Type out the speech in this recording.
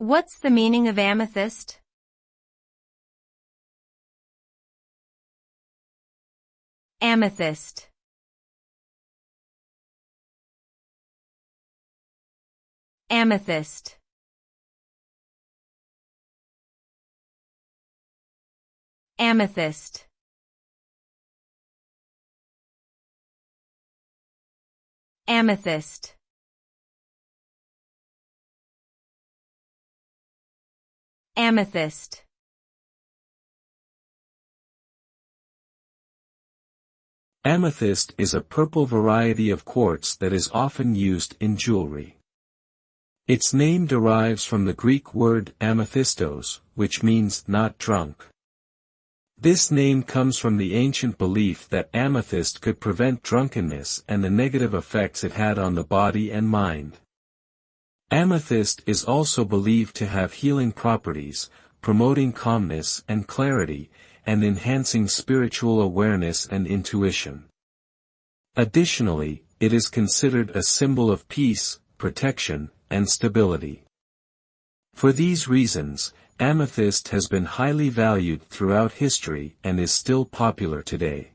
What's the meaning of amethyst? Amethyst. Amethyst. Amethyst. Amethyst. Amethyst. Amethyst is a purple variety of quartz that is often used in jewelry. Its name derives from the Greek word amethystos, which means not drunk. This name comes from the ancient belief that amethyst could prevent drunkenness and the negative effects it had on the body and mind. Amethyst is also believed to have healing properties, promoting calmness and clarity, and enhancing spiritual awareness and intuition. Additionally, it is considered a symbol of peace, protection, and stability. For these reasons, amethyst has been highly valued throughout history and is still popular today.